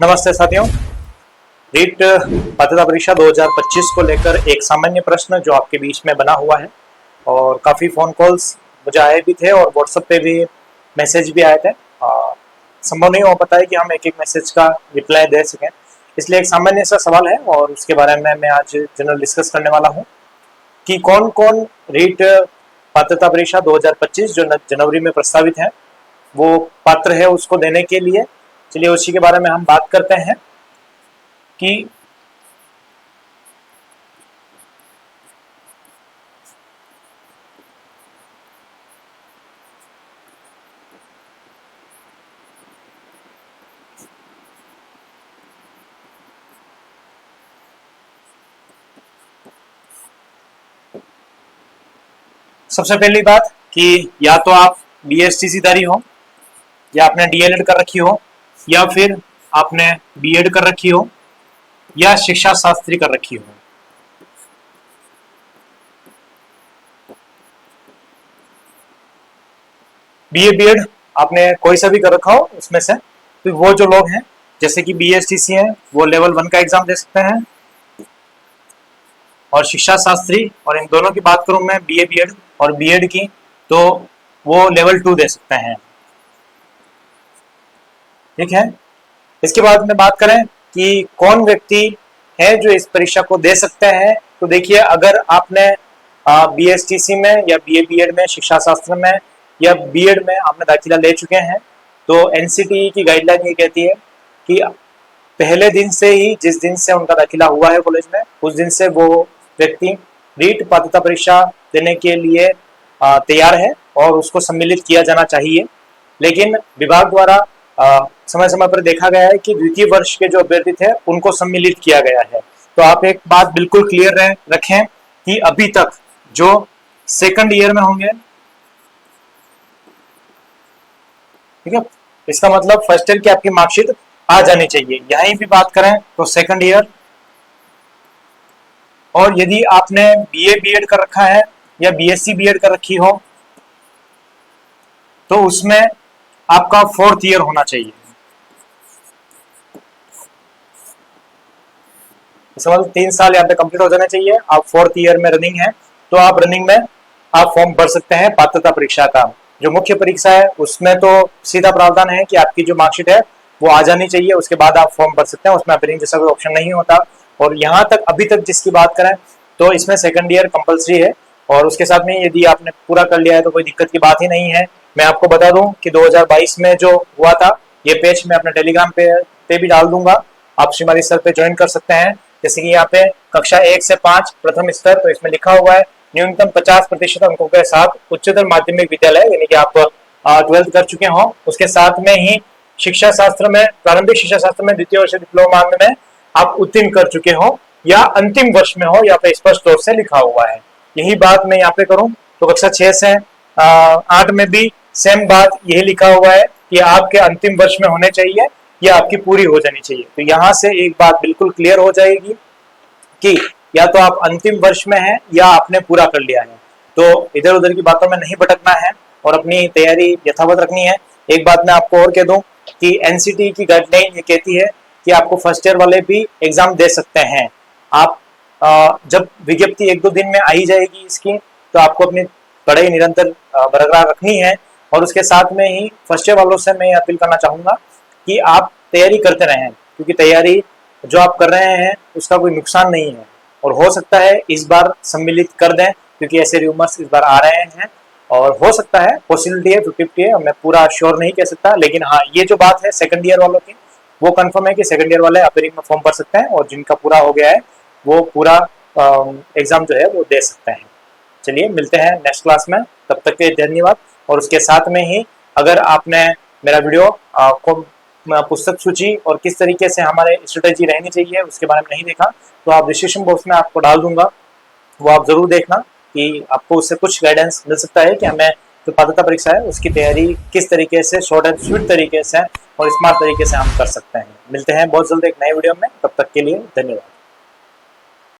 नमस्ते साथियों। रीट पात्रता परीक्षा 2025 को लेकर एक सामान्य प्रश्न जो आपके बीच में बना हुआ है और काफ़ी फ़ोन कॉल्स मुझे आए भी थे और व्हाट्सएप पे भी मैसेज भी आए थे। संभव नहीं हो पाता है कि हम एक एक मैसेज का रिप्लाई दे सकें, इसलिए एक सामान्य सा सवाल है और उसके बारे में मैं आज जनरल डिस्कस करने वाला हूँ कि कौन कौन रीट पात्रता परीक्षा 2025 जो जनवरी में प्रस्तावित है वो पात्र है उसको देने के लिए। चलिए उसी के बारे में हम बात करते हैं कि सबसे पहली बात कि या तो आप बीएसटीसी धारी हो या आपने डीएलएड कर रखी हो या फिर आपने बीएड कर रखी हो या शिक्षा शास्त्री कर रखी हो। बीए बीएड आपने कोई सा भी कर रखा हो उसमें से, तो वो जो लोग हैं जैसे कि बीएसटीसी हैं वो लेवल 1 का एग्जाम दे सकते हैं और शिक्षा शास्त्री, और इन दोनों की बात करूं मैं बीए बीएड और बीएड की, तो वो लेवल 2 दे सकते हैं। ठीक है। इसके बाद में बात करें कि कौन व्यक्ति है जो इस परीक्षा को दे सकते हैं, तो देखिए अगर आपने बीएसटीसी में या बीए बीएड में, शिक्षा शास्त्र में या बीएड में आपने दाखिला ले चुके हैं तो एनसीटीई की गाइडलाइन ये कहती है कि पहले दिन से ही, जिस दिन से उनका दाखिला हुआ है कॉलेज में, उस दिन से वो व्यक्ति रीट पात्रता परीक्षा देने के लिए तैयार है और उसको सम्मिलित किया जाना चाहिए। लेकिन विभाग द्वारा समय समय पर देखा गया है कि द्वितीय वर्ष के जो अभ्यर्थी थे उनको सम्मिलित किया गया है। तो आप एक बात बिल्कुल क्लियर रखें कि अभी तक जो सेकंड ईयर में होंगे, ठीक है, इसका मतलब फर्स्ट ईयर की आपकी मार्कशीट आ जानी चाहिए। यहीं भी बात करें तो सेकंड ईयर, और यदि आपने बीए बीएड कर रखा है या बीएससी बीएड कर रखी हो तो उसमें आपका 4th ईयर होना चाहिए। मतलब 3 साल यहाँ पे कंप्लीट हो जाना चाहिए। आप 4th ईयर में रनिंग है तो आप रनिंग में आप फॉर्म भर सकते हैं पात्रता परीक्षा का। जो मुख्य परीक्षा है उसमें तो सीधा प्रावधान है कि आपकी जो मार्कशीट है वो आ जानी चाहिए, उसके बाद आप फॉर्म भर सकते हैं, उसमें अपीलिंग जैसा कोई ऑप्शन नहीं होता। और यहाँ तक अभी तक जिसकी बात करें तो इसमें सेकंड ईयर कंपलसरी है और उसके साथ में यदि आपने पूरा कर लिया है तो कोई दिक्कत की बात ही नहीं है। मैं आपको बता दूं कि 2022 में जो हुआ था, ये पेज मैं अपने टेलीग्राम पे भी डाल दूंगा, आप श्रीमाली सर पे ज्वाइन कर सकते हैं। जैसे कि यहाँ पे कक्षा 1 से 5 प्रथम स्तर, तो इसमें लिखा हुआ है न्यूनतम 50% अंकों के साथ उच्चतर माध्यमिक विद्यालय, यानी कि आप 12th कर चुके हो, उसके साथ में ही शिक्षा शास्त्र में, प्रारंभिक शिक्षा शास्त्र में द्वितीय वर्ष डिप्लोमा में आप उत्तीर्ण कर चुके हो या अंतिम वर्ष में हो, यहाँ पे स्पष्ट तौर से लिखा हुआ है। यही बात मैं यहाँ पे करूं तो कक्षा 6 से 8 में भी सेम बात यही लिखा हुआ है कि आपके अंतिम वर्ष में होने चाहिए या आपकी पूरी हो जानी चाहिए। तो यहाँ से एक बात बिल्कुल क्लियर हो जाएगी कि या तो आप अंतिम वर्ष में हैं या आपने पूरा कर लिया है। तो इधर उधर की बातों में नहीं भटकना है और अपनी तैयारी यथावत रखनी है। एक बात मैं आपको और कह दूं कि एनसीटीई की गाइडलाइन ये कहती है कि आपको फर्स्ट ईयर वाले भी एग्जाम दे सकते हैं। आप जब विज्ञप्ति 1-2 दिन में आई जाएगी इसकी, तो आपको अपनी पढ़ाई निरंतर बरकरार रखनी है। और उसके साथ में ही फर्स्ट ईयर वालों से मैं अपील करना चाहूंगा कि आप तैयारी करते रहें, क्योंकि तैयारी जो आप कर रहे हैं उसका कोई नुकसान नहीं है और हो सकता है इस बार सम्मिलित कर दें, क्योंकि ऐसे रूमर्स इस बार आ रहे हैं और हो सकता है, पॉसिबिलिटी है 50-50 है, मैं पूरा श्योर नहीं कह सकता। लेकिन हाँ, ये जो बात है सेकंड ईयर वालों की, वो कंफर्म है कि सेकंड ईयर वाले अपीलिंग में फॉर्म भर सकते हैं और जिनका पूरा हो गया है वो पूरा एग्जाम जो है वो दे सकते हैं। चलिए मिलते हैं नेक्स्ट क्लास में, तब तक के धन्यवाद। और उसके साथ में ही अगर आपने मेरा वीडियो को पुस्तक सूची और किस तरीके से हमारे स्ट्रेटेजी रहनी चाहिए उसके बारे में नहीं देखा तो आप डिस्क्रिप्शन बॉक्स में आपको डाल दूंगा, वो आप जरूर देखना कि आपको उससे कुछ गाइडेंस मिल सकता है कि हमें जो पात्रता परीक्षा है उसकी तैयारी किस तरीके से शॉर्ट एंड स्वीट तरीके से और स्मार्ट तरीके से हम कर सकते हैं। मिलते हैं बहुत जल्द एक नए वीडियो में, तब तक के लिए धन्यवाद।